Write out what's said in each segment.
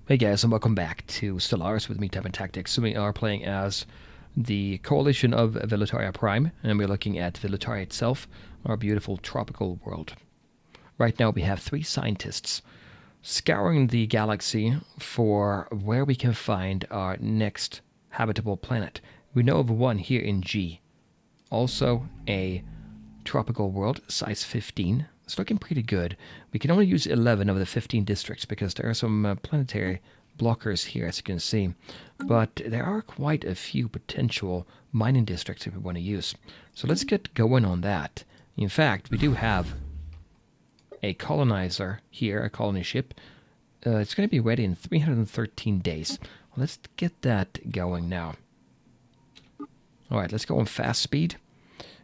Hey guys, and welcome back to Stellaris with me, Tevin Tactics. We are playing as the coalition of Velitaria Prime, and we're looking at Velitaria itself, our beautiful tropical world. Right now we have 3 scientists scouring the galaxy for where we can find our next habitable planet. We know of one here in G. Also a tropical world, size 15. It's looking pretty good. We can only use 11 of the 15 districts because there are some planetary blockers here, as you can see. But there are quite a few potential mining districts that we want to use. So let's get going on that. In fact, we do have a colonizer here, a colony ship. It's going to be ready in 313 days. Well, let's get that going now. Alright, let's go on fast speed.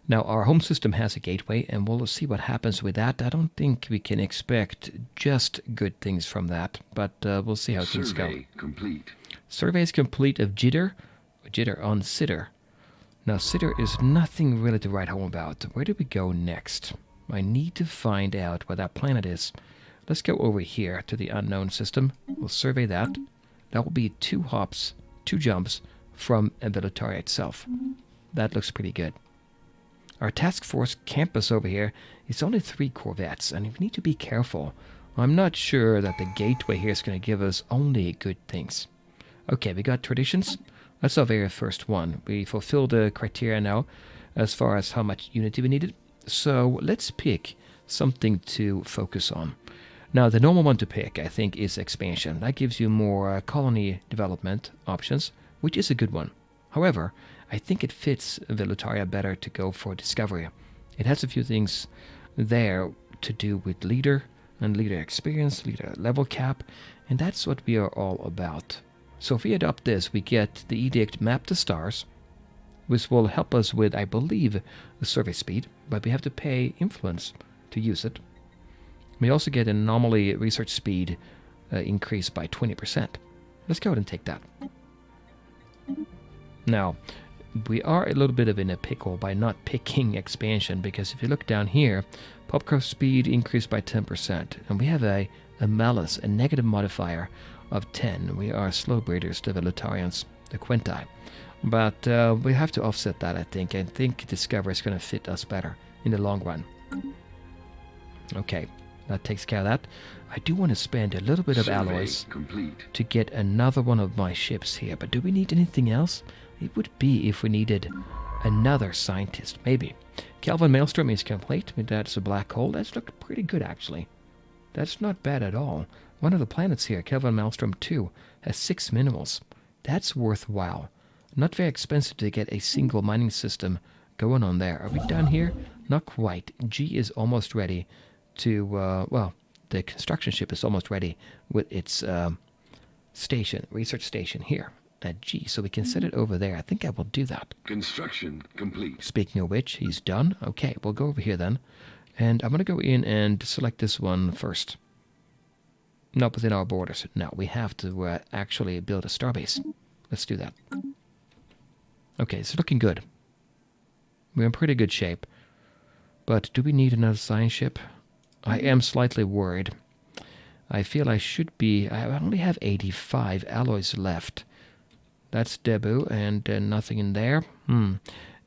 Now, our home system has a gateway, and we'll see what happens with that. I don't think we can expect just good things from that, but we'll see how things go. Survey complete. Survey is complete of Jitter on Sitter. Now, Sitter is nothing really to write home about. Where do we go next? I need to find out where that planet is. Let's go over here to the unknown system. We'll survey that. That will be 2 hops, 2 jumps from Velitaria itself. That looks pretty good. Our task force campus over here is only 3 corvettes, and we need to be careful. I'm not sure that the gateway here is going to give us only good things. Okay, we got traditions. That's our very first one. We fulfilled the criteria now as far as how much unity we needed. So let's pick something to focus on. Now, the normal one to pick, I think, is expansion. That gives you more colony development options, which is a good one. However, I think it fits Velitaria better to go for discovery. It has a few things there to do with leader and leader experience, leader level cap, and that's what we are all about. So if we adopt this, we get the edict Map the Stars, which will help us with, I believe, the survey speed, but we have to pay influence to use it. We also get an anomaly research speed increased by 20%. Let's go ahead and take that. Now, we are a little bit in a pickle by not picking expansion, because if you look down here, popcorn speed increased by 10%, and we have a malus, a negative modifier of 10. We are slow breeders, the Velitarians, the Quinti. But we have to offset that, I think. I think Discovery is going to fit us better in the long run. Okay, that takes care of that. I do want to spend a little bit of alloys to get another one of my ships here, but do we need anything else? It would be if we needed another scientist, maybe. Kelvin Maelstrom is complete. That's a black hole. That's looked pretty good, actually. That's not bad at all. One of the planets here, Kelvin Maelstrom 2, has 6 minerals. That's worthwhile. Not very expensive to get a single mining system going on there. Are we done here? Not quite. G is almost ready to, well, the construction ship is almost ready with its station, research station here at G, so we can set it over there. I think I will do that. Construction complete. Speaking of which, he's done. Okay, we'll go over here then. And I'm going to go in and select this one first. Not within our borders. No, we have to actually build a starbase. Let's do that. Okay, it's looking good. We're in pretty good shape. But do we need another science ship? I am slightly worried. I feel I should be... I only have 85 alloys left. That's debut, and nothing in there.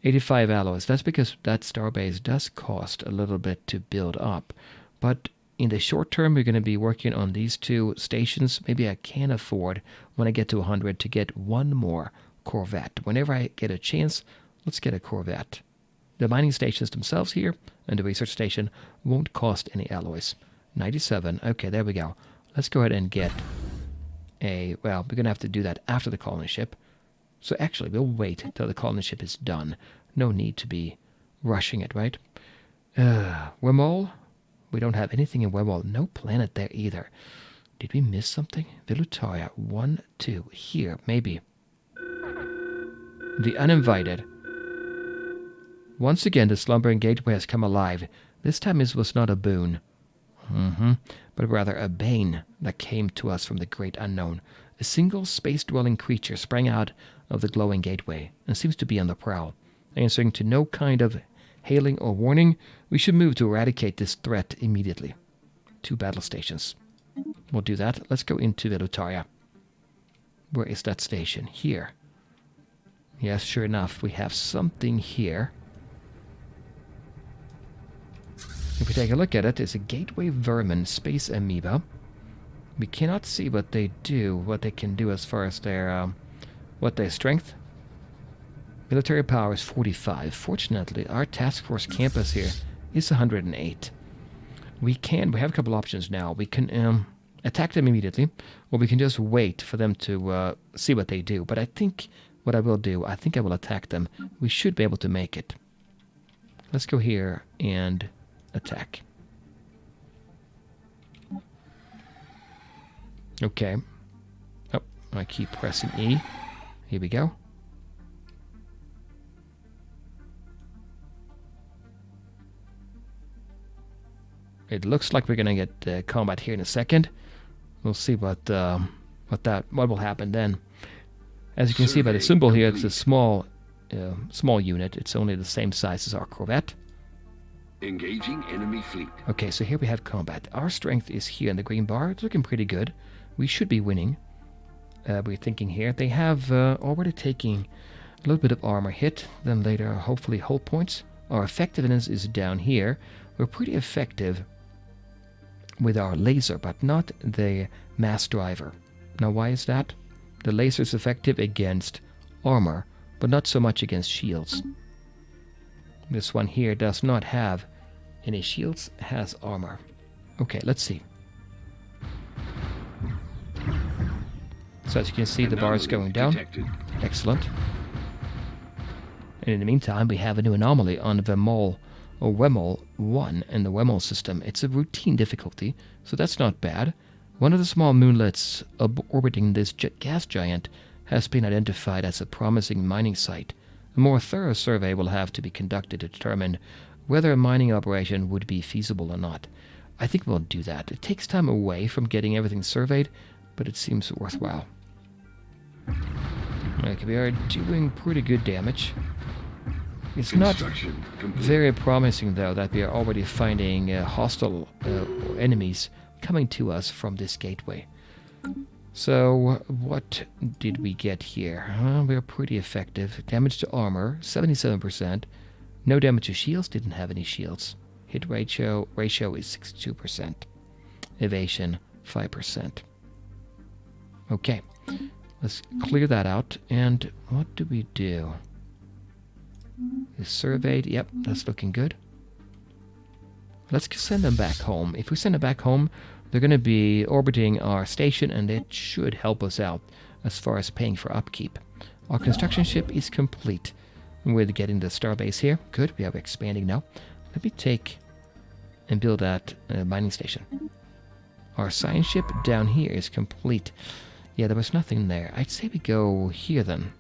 85 alloys. That's because that starbase does cost a little bit to build up. But in the short term, we're going to be working on these 2 stations. Maybe I can afford, when I get to 100, to get 1 more corvette. Whenever I get a chance, let's get a corvette. The mining stations themselves here and the research station won't cost any alloys. 97. Okay, there we go. Let's go ahead and get a... Well, we're going to have to do that after the colony ship. So actually, we'll wait until the colony ship is done. No need to be rushing it, right? Wormhole? We don't have anything in Wormhole. No planet there either. Did we miss something? Velitaria 1, 2. Here, maybe. The Uninvited. Once again, the slumbering gateway has come alive. This time it was not a boon. But rather a bane that came to us from the great unknown. A single space-dwelling creature sprang out of the glowing gateway and seems to be on the prowl. Answering to no kind of hailing or warning, we should move to eradicate this threat immediately. 2 battle stations. We'll do that. Let's go into Velitaria. Where is that station? Here. Yes, sure enough, we have something here. If we take a look at it, it's a gateway vermin space amoeba. We cannot see what they do, what they can do as far as their, what their strength. Military power is 45. Fortunately, our task force campus here is 108. We have a couple options now. We can attack them immediately, or we can just wait for them to see what they do. But I think what I will do, I think I will attack them. We should be able to make it. Let's go here and attack. Okay. Oh, I keep pressing E. Here we go. It looks like we're gonna get combat here in a second. We'll see what will happen then. As you can see by the symbol here, it's a small unit. It's only the same size as our corvette. Engaging enemy fleet. Okay, so here we have combat. Our strength is here in the green bar. It's looking pretty good. We should be winning. We're thinking here. They have already taking a little bit of armor hit. Then later, hopefully, hull points. Our effectiveness is down here. We're pretty effective with our laser, but not the mass driver. Now, why is that? The laser is effective against armor, but not so much against shields. This one here does not have any shields, has armor. Okay, let's see. So as you can see, the bar is going down. Detected. Excellent. And in the meantime, we have a new anomaly on Wemol 1 in the Wemol system. It's a routine difficulty, so that's not bad. One of the small moonlets orbiting this gas giant has been identified as a promising mining site. A more thorough survey will have to be conducted to determine whether a mining operation would be feasible or not. I think we'll do that. It takes time away from getting everything surveyed, but it seems worthwhile. Okay, we are doing pretty good damage. It's not very promising, though, that we are already finding hostile enemies coming to us from this gateway. So, what did we get here? We're pretty effective. Damage to armor, 77%. No damage to shields, didn't have any shields. Hit ratio is 62%. Evasion, 5%. Okay, let's clear that out. And what do we do? Is surveyed. Yep, that's looking good. Let's send them back home. If we send them back home, they're going to be orbiting our station, and it should help us out as far as paying for upkeep. Our construction ship is complete. We're getting the Starbase here. Good, we are expanding now. Let me take and build that mining station. Our science ship down here is complete. Yeah, there was nothing there. I'd say we go here then.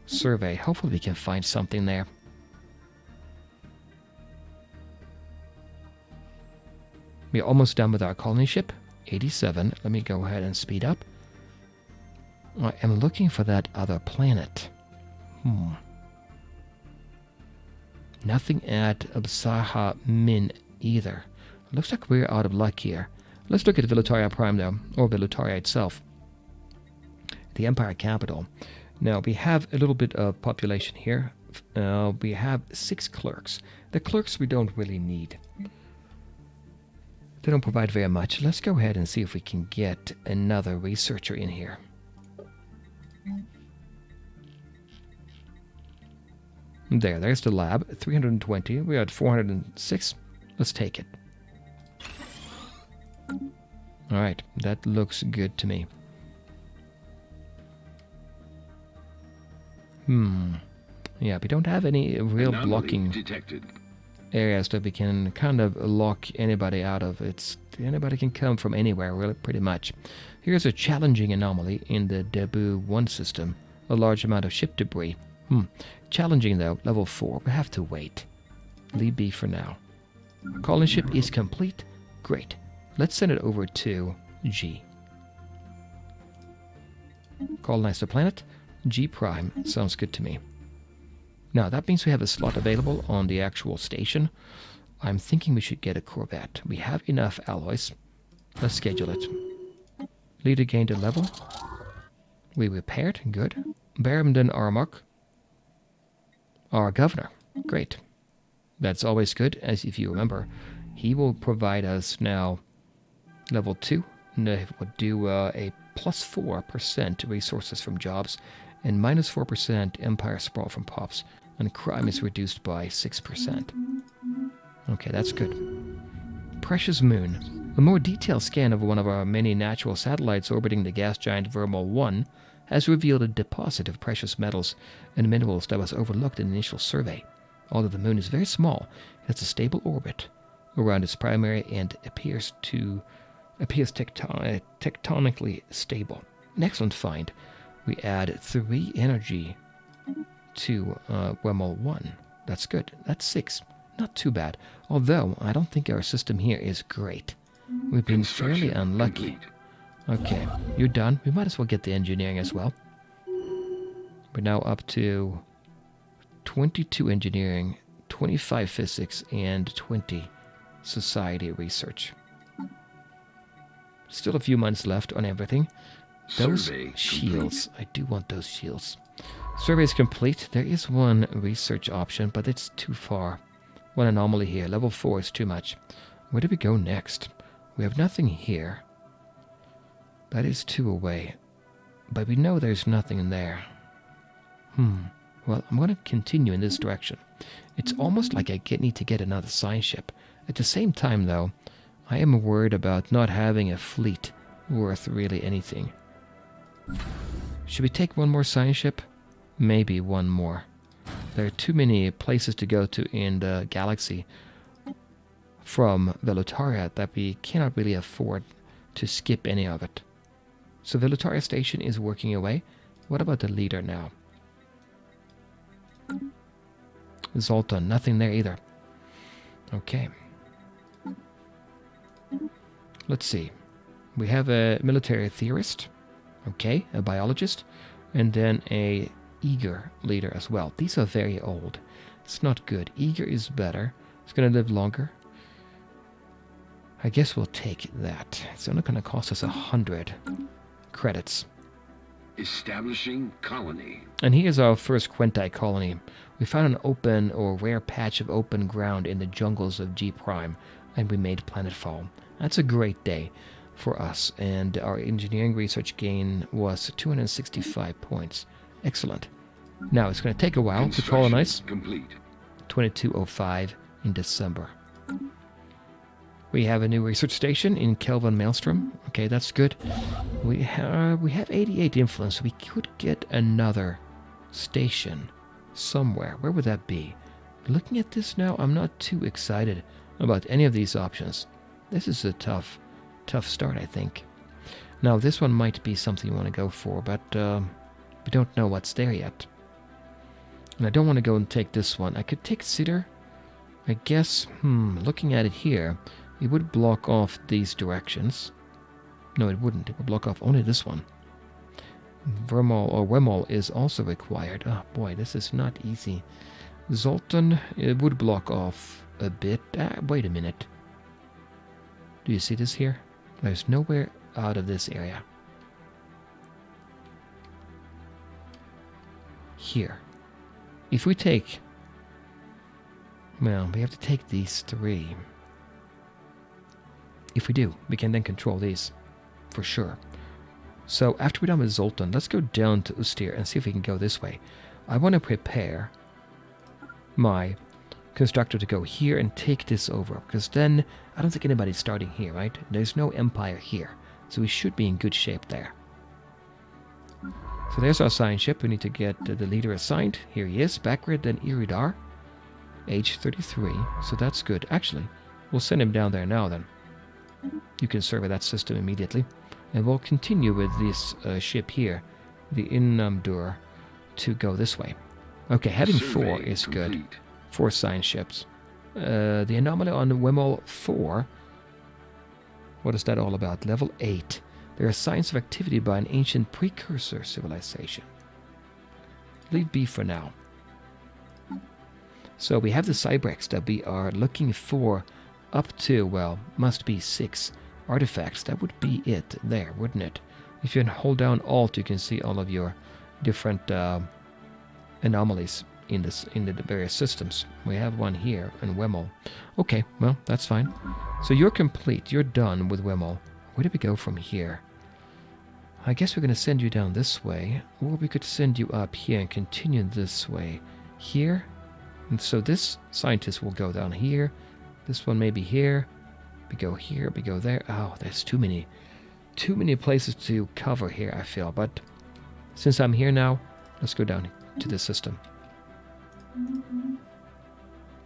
Survey. Hopefully we can find something there. We're almost done with our colony ship. 87. Let me go ahead and speed up. I am looking for that other planet. Nothing at Absaha Min either. Looks like we're out of luck here. Let's look at Velutaria Prime though, or Velutaria itself. The Empire capital. Now, we have a little bit of population here. We have 6 clerks. The clerks we don't really need. They don't provide very much. Let's go ahead and see if we can get another researcher in here. There's the lab. 320. We're at 406. Let's take it. Alright, that looks good to me. Yeah, we don't have any real blocking areas that we can kind of lock anybody out of. Anybody can come from anywhere, really, pretty much. Here's a challenging anomaly in the Debu 1 system. A large amount of ship debris. Challenging, though. Level 4. We have to wait. Leave be for now. Our colony ship is complete. Great. Let's send it over to G. Colonize the planet. G Prime. Sounds good to me. Now, that means we have a slot available on the actual station. I'm thinking we should get a corvette. We have enough alloys. Let's schedule it. Leader gained a level. We repaired. Good. Barrington Armok. Our governor. Great. That's always good, as if you remember. He will provide us now level 2. It would do a plus 4% resources from jobs and minus 4% empire sprawl from pops. And crime is reduced by 6%. Okay, that's good. Precious Moon. A more detailed scan of one of our many natural satellites orbiting the gas giant Vermal 1 has revealed a deposit of precious metals and minerals that was overlooked in the initial survey. Although the moon is very small, it has a stable orbit around its primary and appears tectonically stable. An excellent find. We add 3 energy to Vermal 1. That's good. That's 6. Not too bad. Although, I don't think our system here is great. We've been fairly unlucky. Okay, you're done. We might as well get the engineering as well. We're now up to 22 engineering, 25 physics, and 20 society research. Still a few months left on everything. Those Survey shields. I do want those shields. Survey is complete. There is one research option, but it's too far. One anomaly here. Level 4 is too much. Where do we go next? We have nothing here. That is 2 away. But we know there's nothing in there. Well, I'm going to continue in this direction. It's almost like I need to get another science ship. At the same time, though, I am worried about not having a fleet worth really anything. Should we take one more science ship? Maybe one more. There are too many places to go to in the galaxy from Velotaria that we cannot really afford to skip any of it. So Velotaria Station is working away. What about the leader now? Zoltan, nothing there either. Okay. Let's see. We have a military theorist. Okay, a biologist. And then a eager leader as well. These are very old. It's not good. Eager is better. It's going to live longer. I guess we'll take that. It's only going to cost us 100 credits. Establishing colony. And here's our first Quinti colony. We found an open or rare patch of open ground in the jungles of G Prime, and we made planetfall. That's a great day for us, and our engineering research gain was 265 points. Excellent. Now it's going to take a while to colonize. Complete. 2205 in December. We have a new research station in Kelvin Maelstrom. Okay, that's good. We have 88 influence. We could get another station somewhere. Where would that be? Looking at this now, I'm not too excited about any of these options. This is a tough start, I think. Now, this one might be something you want to go for, but we don't know what's there yet. And I don't want to go and take this one. I could take Sitter. I guess, looking at it here, it would block off these directions. No, it wouldn't. It would block off only this one. Wemol is also required. Oh boy, this is not easy. Zoltan, it would block off a bit. Wait a minute. Do you see this here? There's nowhere out of this area. Here. If we take... Well, we have to take these 3. If we do, we can then control these. For sure. So, after we're done with Zoltan, let's go down to Ustir and see if we can go this way. I want to prepare my constructor to go here and take this over, because then I don't think anybody's starting here, right? There's no empire here, so we should be in good shape there. So there's our science ship. We need to get the leader assigned. Here he is, backward then Iridar, age 33, so that's good. Actually, we'll send him down there now then. You can survey that system immediately. And we'll continue with this ship here, the Innamdur, to go this way. Okay, having 4 is good. 4 science ships. The anomaly on Wemol 4. What is that all about? Level 8. There are signs of activity by an ancient precursor civilization. Leave B for now. So we have the Cybrex that we are looking for up to, well, must be 6 artifacts. That would be it there, wouldn't it? If you hold down Alt, you can see all of your different anomalies in the various systems. We have one here in Wemmel. Okay, well, that's fine. So you're complete. You're done with Wemmel. Where do we go from here? I guess we're going to send you down this way, or we could send you up here and continue this way. Here. And so this scientist will go down here. This one maybe here. We go here, we go there. Oh, there's too many places to cover here, I feel. But since I'm here now, let's go down to the system.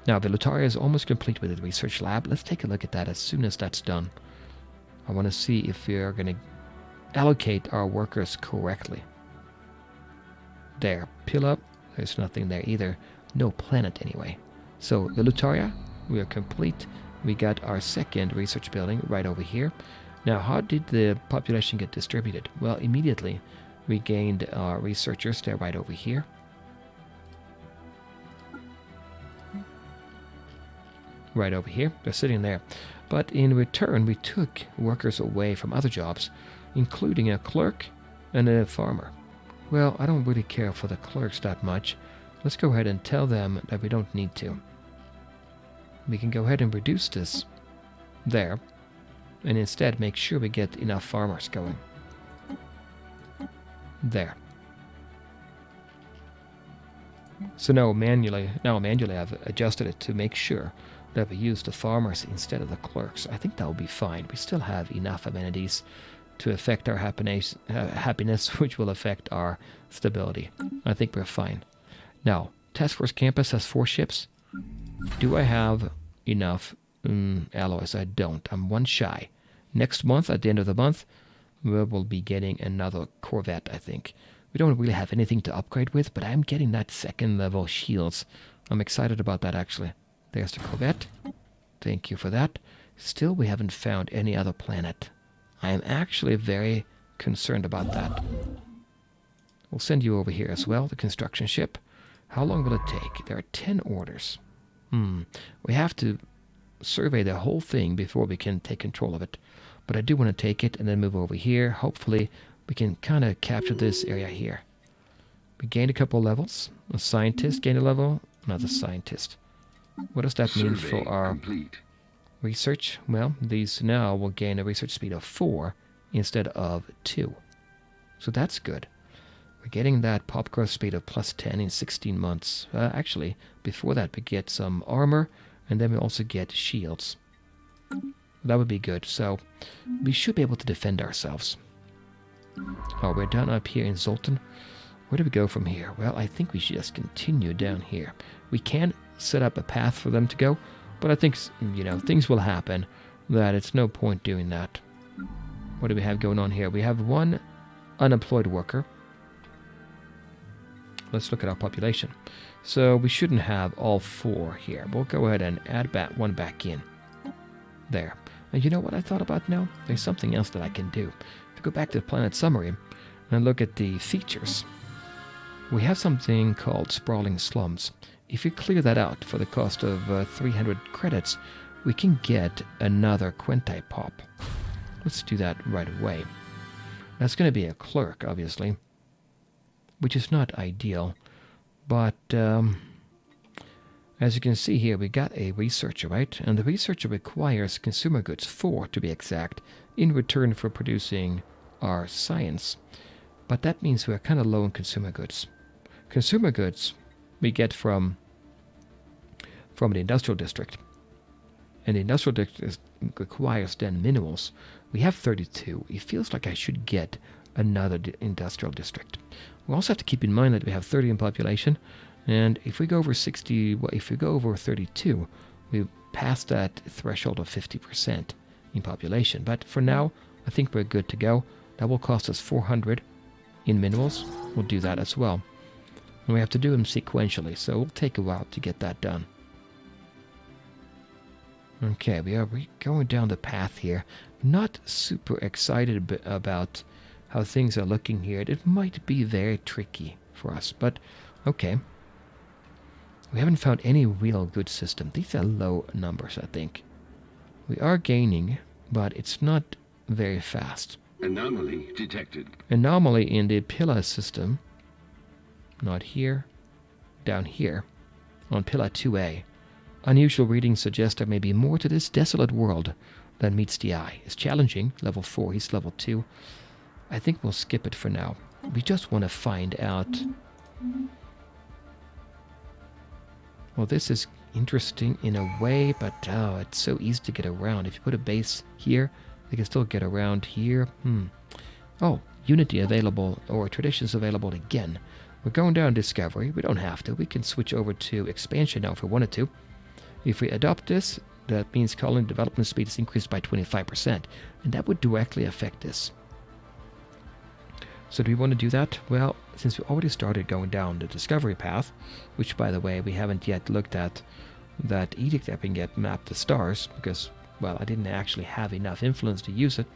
Now, the Lutaria is almost complete with the research lab. Let's take a look at that as soon as that's done. I want to see if we are going to allocate our workers correctly. There, peel up. There's nothing there either. No planet anyway. So, the Lutaria, we are complete. We got our second research building right over here. Now, how did the population get distributed? Well, immediately we gained our researchers. They're right over here. Right over here. They're sitting there. But in return, we took workers away from other jobs, including a clerk and a farmer. Well, I don't really care for the clerks that much. Let's go ahead and tell them that we don't need to. We can go ahead and reduce this there, and instead make sure we get enough farmers going. There. So now manually I've adjusted it to make sure that we use the farmers instead of the clerks. I think that will be fine. We still have enough amenities to affect our happiness, which will affect our stability. I think we're fine. Now, Task Force Campus has 4 ships. Do I have enough alloys? I don't. I'm 1 shy. Next month, at the end of the month, we will be getting another Corvette, I think. We don't really have anything to upgrade with, but I'm getting that 2nd level shields. I'm excited about that, actually. There's the Corvette. Thank you for that. Still, we haven't found any other planet. I am actually very concerned about that. We'll send you over here as well, the construction ship. How long will it take? There are 10 orders. We have to survey the whole thing before we can take control of it. But I do want to take it and then move over here. Hopefully, we can kind of capture this area here. We gained a couple levels. A scientist gained a level, another scientist. What does that mean for our research? Well, these now will gain a research speed of 4 instead of 2. So that's good. We're getting that pop growth speed of +10 in 16 months. Actually, before that we get some armor, and then we also get shields. That would be good, so we should be able to defend ourselves. Oh, we're down up here in Zoltan. Where do we go from here? Well, I think we should just continue down here. We can set up a path for them to go, but I think, things will happen that it's no point doing that. What do we have going on here? We have 1 unemployed worker. Let's look at our population. So we shouldn't have all 4 here. We'll go ahead and add 1 back in. There. And you know what I thought about now? There's something else that I can do. If you go back to the planet summary and look at the features, we have something called Sprawling Slums. If you clear that out for the cost of 300 credits, we can get another Quintai pop. Let's do that right away. That's going to be a clerk, obviously, which is not ideal, but as you can see here, we got a researcher, right? And the researcher requires consumer goods, 4 to be exact, in return for producing our science. But that means we're kind of low in consumer goods. Consumer goods we get from the industrial district. And the industrial district requires then minerals. We have 32. It feels like I should get another industrial district. We also have to keep in mind that we have 30 in population, and if we go over 60, well, if we go over 32, we pass that threshold of 50% in population. But for now, I think we're good to go. That will cost us 400 in minerals. We'll do that as well. And we have to do them sequentially, so it'll take a while to get that done. Okay, we are going down the path here. Not super excited about how things are looking here. It might be very tricky for us, but okay. We haven't found any real good system. These are low numbers, I think. We are gaining, but it's not very fast. Anomaly detected. Anomaly in the Pilla system. Not here. Down here. On Pilla 2A. Unusual readings suggest there may be more to this desolate world than meets the eye. It's challenging. Level 4. He's level 2. I think we'll skip it for now. We just want to find out. Well, this is interesting in a way, but it's so easy to get around. If you put a base here, they can still get around here. Oh, Unity available, or Traditions available again. We're going down Discovery. We don't have to. We can switch over to Expansion now if we wanted to. If we adopt this, that means colony development speed is increased by 25%, and that would directly affect this. So do we want to do that? Well, since we already started going down the Discovery path, which, by the way, we haven't yet looked at that edict that we can get mapped to stars, because, well, I didn't actually have enough influence to use it.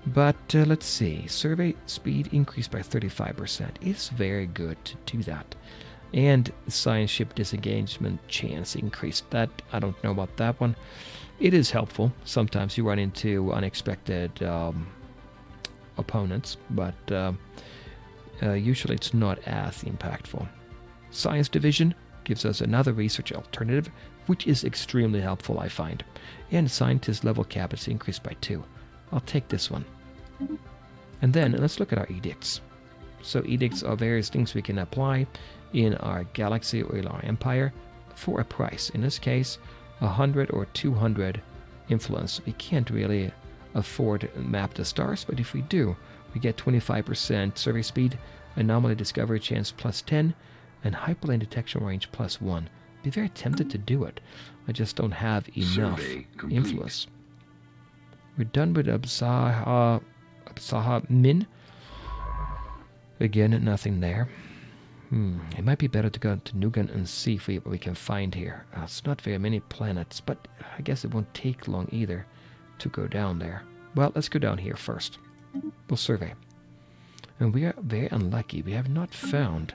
But let's see. Survey speed increased by 35%. It's very good to do that. And science ship disengagement chance increased. That, I don't know about that one. It is helpful. Sometimes you run into unexpected opponents, but usually it's not as impactful. Science division gives us another research alternative, which is extremely helpful, I find. And scientist level cap is increased by 2. I'll take this one. And then let's look at our edicts. So edicts are various things we can apply in our galaxy or in our empire for a price. In this case, 100 or 200 influence. We can't really afford to map the stars, but if we do, we get 25% survey speed, anomaly discovery chance plus 10, and hyperlane detection range plus 1. Be very tempted to do it. I just don't have enough influence. We're done with Absaha Min. Again, nothing there. It might be better to go to Nugan and see if what we can find here. It's not very many planets, but I guess it won't take long either to go down there. Well, let's go down here first. We'll survey. And we are very unlucky. We have not found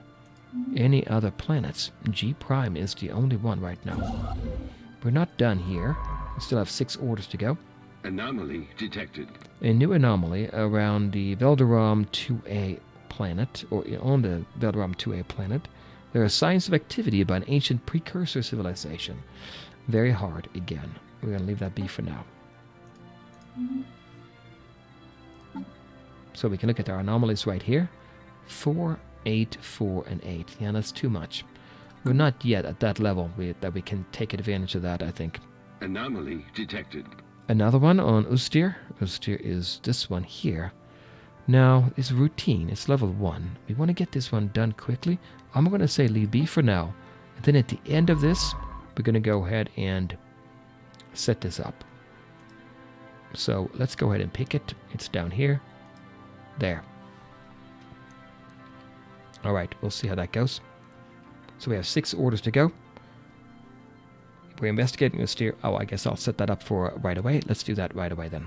any other planets. G Prime is the only one right now. We're not done here. We still have 6 orders to go. Anomaly detected. A new anomaly around the Velderam 2A planet, or on the Velderam 2A planet. There are signs of activity by an ancient precursor civilization. Very hard again. We're going to leave that be for now. So we can look at our anomalies right here. 4, 8, 4, and 8. Yeah, that's too much. We're not yet at that level that we can take advantage of that, I think. Anomaly detected. Another one on Ustir. Ustir is this one here. Now, it's routine. It's level 1. We want to get this one done quickly. I'm going to say leave B for now. And then at the end of this, we're going to go ahead and set this up. So let's go ahead and pick it. It's down here. There. All right, we'll see how that goes. So we have 6 orders to go. We're investigating the steer. Oh, I guess I'll set that up for right away. Let's do that right away then.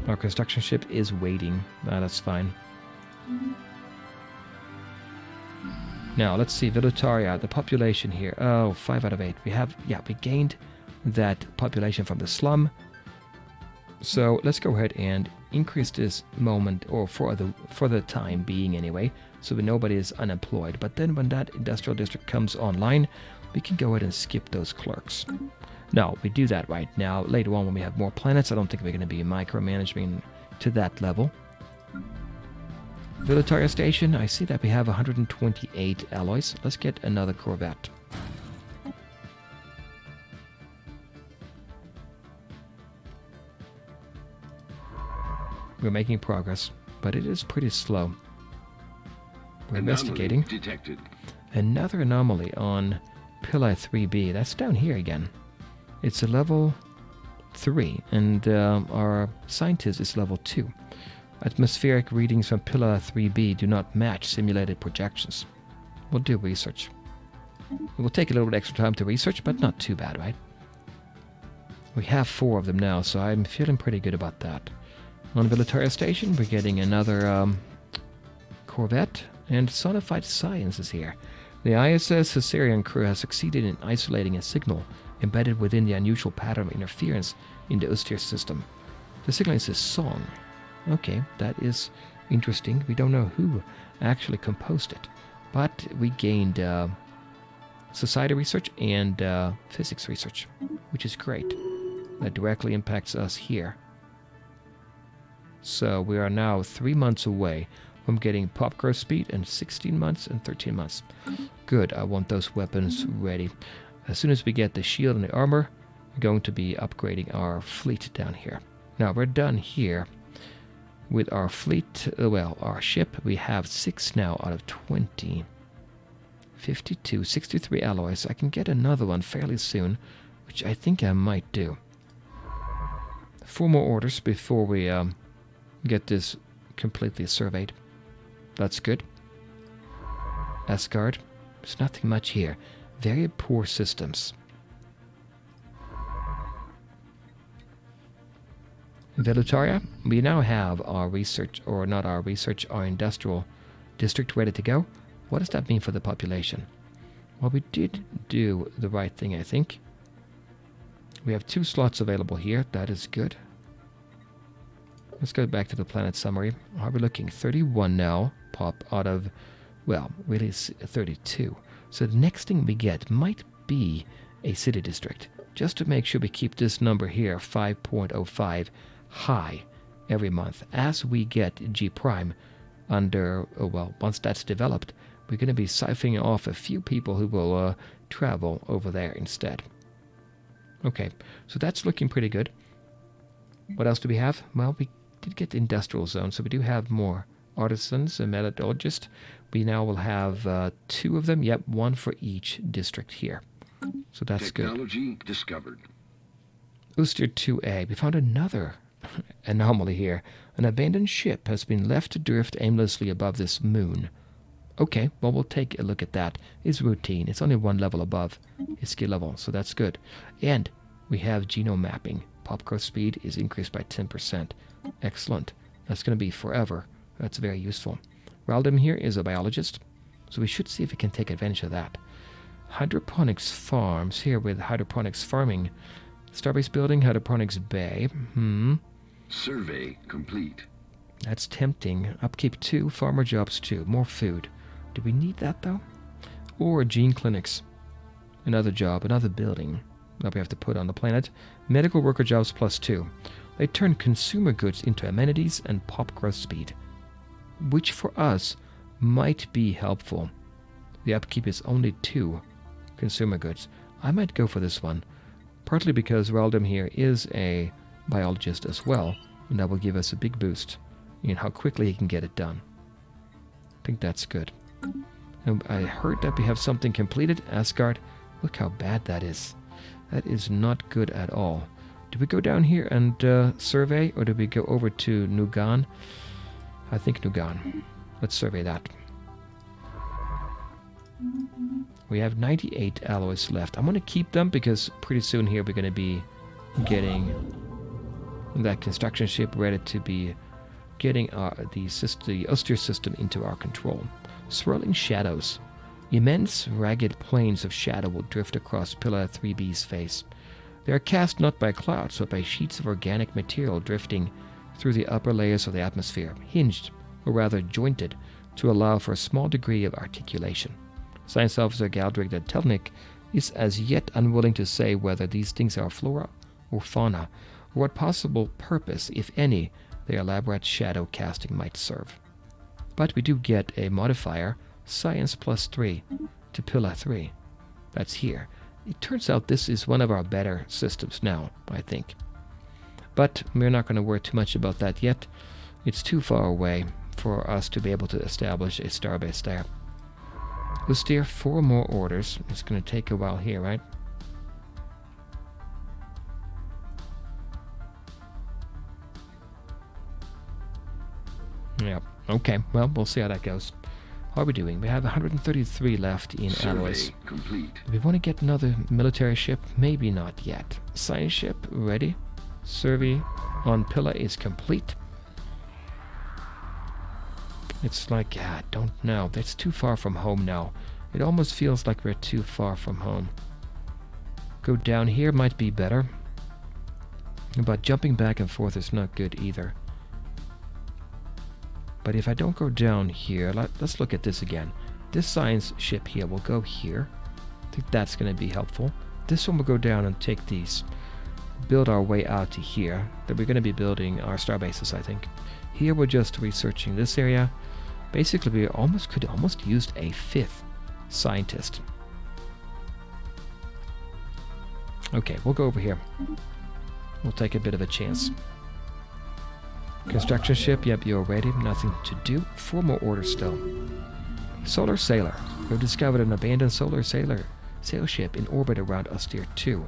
Our construction ship is waiting. That's fine. Now, let's see. Vilutaria, the population here. Oh, 5 out of 8. We gained that population from the slum. So let's go ahead and increase this moment, or for the time being anyway, so that nobody is unemployed. But then when that industrial district comes online, we can go ahead and skip those clerks. No, we do that right now. Later on when we have more planets, I don't think we're going to be micromanaging to that level. Vilutaria Station, I see that we have 128 alloys. Let's get another Corvette. We're making progress, but it is pretty slow. We're investigating. Detected. Another anomaly on Pili 3B. That's down here again. It's a level 3, and our scientist is level 2. Atmospheric readings from Pili 3B do not match simulated projections. We'll do research. It will take a little bit extra time to research, but not too bad, right? We have 4 of them now, so I'm feeling pretty good about that. On Vilutaria Station, we're getting another Corvette, and Sonified Science is here. The ISS Caesarian crew has succeeded in isolating a signal embedded within the unusual pattern of interference in the Ustir system. The signal is a song. Okay, that is interesting. We don't know who actually composed it, but we gained society research and physics research, which is great. That directly impacts us here. So we are now 3 months away from getting pop growth speed, and 16 months and 13 months. Good, I want those weapons ready. As soon as we get the shield and the armor, we're going to be upgrading our fleet down here. Now we're done here with our fleet, well, our ship. We have 6 now out of 20. 52, 63 alloys. I can get another one fairly soon, which I think I might do. 4 more orders before we get this completely surveyed. That's good. Asgard. There's nothing much here. Very poor systems. Velutaria. We now have our research, or not our research, our industrial district ready to go. What does that mean for the population? Well, we did do the right thing, I think. We have 2 slots available here. That is good. Let's go back to the planet summary. How are we looking? 31 now. Pop out of, well, really 32. So the next thing we get might be a city district. Just to make sure we keep this number here, 5.05, high every month. As we get G Prime under, well, once that's developed, we're going to be siphoning off a few people who will travel over there instead. Okay, so that's looking pretty good. What else do we have? Well, we did get the industrial zone, so we do have more artisans and metallurgists. We now will have 2 of them. Yep, 1 for each district here. So that's good. Technology discovered. Ustir 2A. We found another anomaly here. An abandoned ship has been left to drift aimlessly above this moon. Okay, well, we'll take a look at that. It's routine. It's only 1 level above his skill level, so that's good. And we have genome mapping. Pop growth speed is increased by 10%. Excellent. That's going to be forever. That's very useful. Raldum here is a biologist, so we should see if we can take advantage of that. Hydroponics farms here with hydroponics farming. Starbase building, hydroponics bay. Survey complete. That's tempting. Upkeep 2, farmer jobs 2, more food. Do we need that though? Or gene clinics. Another job, another building that we have to put on the planet. Medical worker jobs +2. They turn consumer goods into amenities and pop growth speed, which for us might be helpful. The upkeep is only 2 consumer goods. I might go for this one, partly because Raldum here is a biologist as well, and that will give us a big boost in how quickly he can get it done. I think that's good. And I heard that we have something completed. Asgard. Look how bad that is. That is not good at all. Do we go down here and survey, or do we go over to Nugan? I think Nugan. Let's survey that. We have 98 alloys left. I'm going to keep them because pretty soon here we're going to be getting that construction ship ready to be getting the Ustir system into our control. Swirling Shadows. Immense, ragged planes of shadow will drift across Pillar 3B's face. They are cast not by clouds, but by sheets of organic material drifting through the upper layers of the atmosphere, hinged, or rather jointed, to allow for a small degree of articulation. Science Officer Galdric the Telnik is as yet unwilling to say whether these things are flora or fauna, or what possible purpose, if any, their elaborate shadow casting might serve. But we do get a modifier, Science +3, to Pillar 3. That's here. It turns out this is one of our better systems now, I think. But we're not going to worry too much about that yet. It's too far away for us to be able to establish a starbase there. Ustir, 4 more orders. It's going to take a while here, right? Yeah, okay. Well, we'll see how that goes. How are we doing? We have 133 left in alloys. Complete. Do we want to get another military ship? Maybe not yet. Science ship, ready. Survey on Pillar is complete. It's like, I don't know. That's too far from home now. It almost feels like we're too far from home. Go down here might be better. But jumping back and forth is not good either. But if I don't go down here, let's look at this again. This science ship here will go here. I think that's going to be helpful. This one will go down and take these. Build our way out to here. Then we're going to be building our star bases, I think. Here we're just researching this area. Basically, we could almost use a 5th scientist. Okay, we'll go over here. We'll take a bit of a chance. Construction ship, yep, you're ready. Nothing to do. 4 more orders still. Solar Sailor. We've discovered an abandoned solar sail ship in orbit around Austere 2.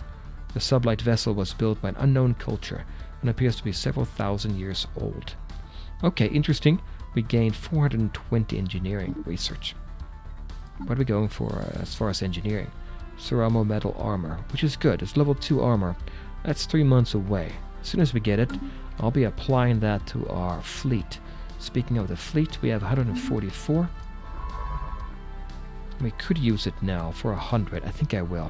The sublight vessel was built by an unknown culture and appears to be several thousand years old. Okay, interesting. We gained 420 engineering research. What are we going for as far as engineering? Ceramo metal armor, which is good. It's level 2 armor. That's 3 months away. As soon as we get it, I'll be applying that to our fleet. Speaking of the fleet, we have 144. We could use it now for 100. I think I will.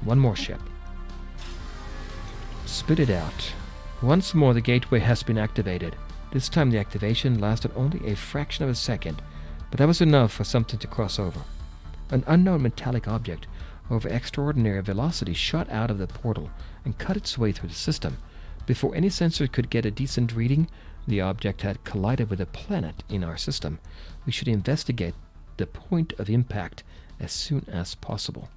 One more ship. Spit it out. Once more, the gateway has been activated. This time the activation lasted only a fraction of a second, but that was enough for something to cross over. An unknown metallic object of extraordinary velocity shot out of the portal and cut its way through the system. Before any sensor could get a decent reading, the object had collided with a planet in our system. We should investigate the point of impact as soon as possible.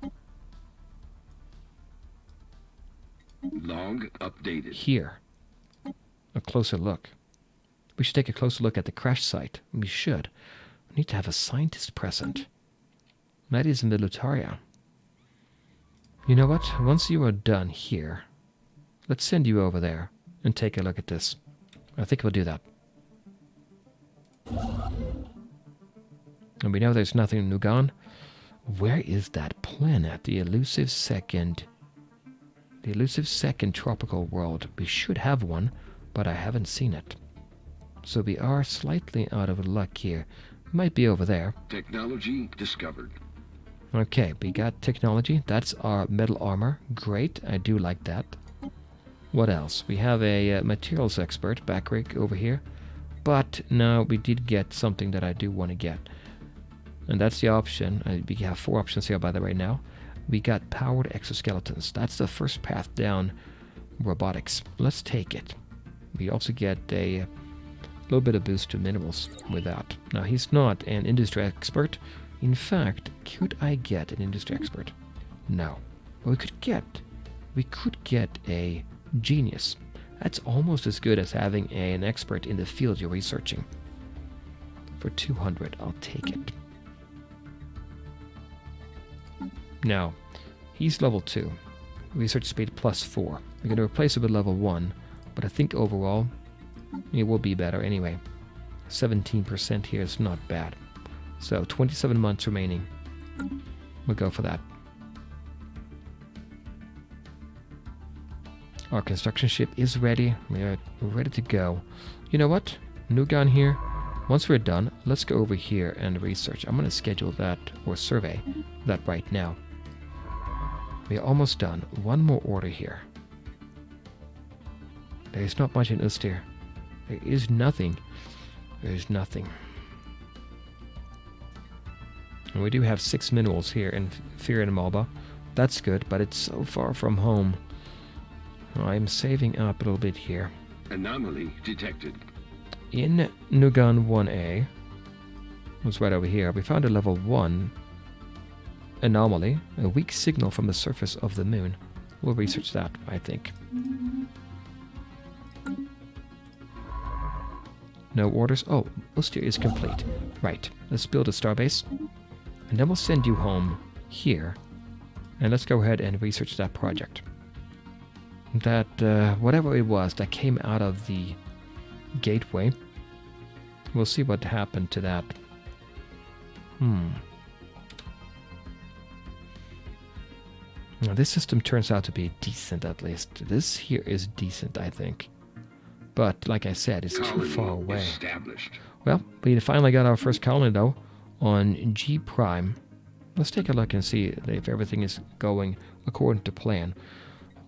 Log updated. Here. A closer look. We should take a closer look at the crash site. We should. We need to have a scientist present. That is in the Lutaria. You know what? Once you are done here, let's send you over there and take a look at this. I think we'll do that. And we know there's nothing in Nugan. Where is that planet? The elusive second tropical world. We should have one, but I haven't seen it. So we are slightly out of luck here. Might be over there. Technology discovered. Okay, we got technology. That's our metal armor. Great, I do like that. What else? We have a materials expert, Backrig, over here. But now we did get something that I do want to get. And that's the option. We have 4 options here, by the way, now. We got powered exoskeletons. That's the first path down robotics. Let's take it. We also get a little bit of boost to minerals with that. Now, he's not an industry expert. In fact, could I get an industry expert? No. But we could get a genius. That's almost as good as having an expert in the field you're researching. For 200, I'll take it. Now, he's level 2. Research speed +4. We're going to replace it with level 1, but I think overall it will be better anyway. 17% here is not bad. So 27 months remaining. We'll go for that. Our construction ship is ready. We are ready to go. You know what? Nugan here. Once we're done, let's go over here and research. I'm going to schedule that or survey that right now. We are almost done. One more order here. There is not much in Austere. There is nothing. There is nothing. And we do have 6 minerals here in Fear and Malba. That's good, but it's so far from home. I'm saving up a little bit here. Anomaly detected. In Nugan 1A, was right over here, we found a level 1 anomaly, a weak signal from the surface of the moon. We'll research that, I think. No orders. Oh, Austere is complete. Right, let's build a starbase. And then we'll send you home here. And let's go ahead and research that project. That, whatever it was that came out of the gateway. We'll see what happened to that. Now, this system turns out to be decent, at least. This here is decent, I think. But, like I said, it's too far away. Established. Well, we finally got our first colony, though, on G Prime. Let's take a look and see if everything is going according to plan.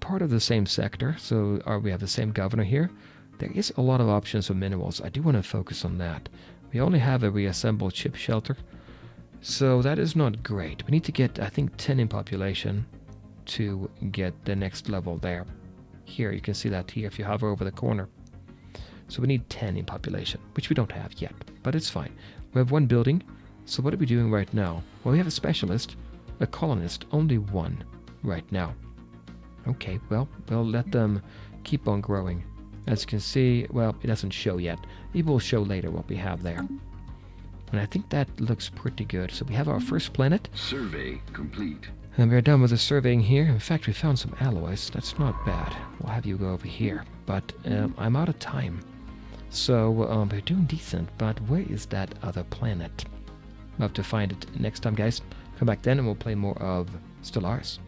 Part of the same sector, so we have the same governor here. There is a lot of options for minerals. I do want to focus on that. We only have a reassembled ship shelter, so that is not great. We need to get, I think, 10 in population to get the next level there. Here, you can see that here if you hover over the corner. So we need 10 in population, which we don't have yet, but it's fine. We have one building, so what are we doing right now? Well, we have a specialist, a colonist, only one right now. Okay, well, we'll let them keep on growing. As you can see, well, it doesn't show yet. It will show later what we have there. And I think that looks pretty good. So we have our first planet. Survey complete. And we're done with the surveying here. In fact, we found some alloys. That's not bad. We'll have you go over here. But I'm out of time. So we're doing decent, but where is that other planet? We'll have to find it next time, guys. Come back then and we'll play more of Stellaris.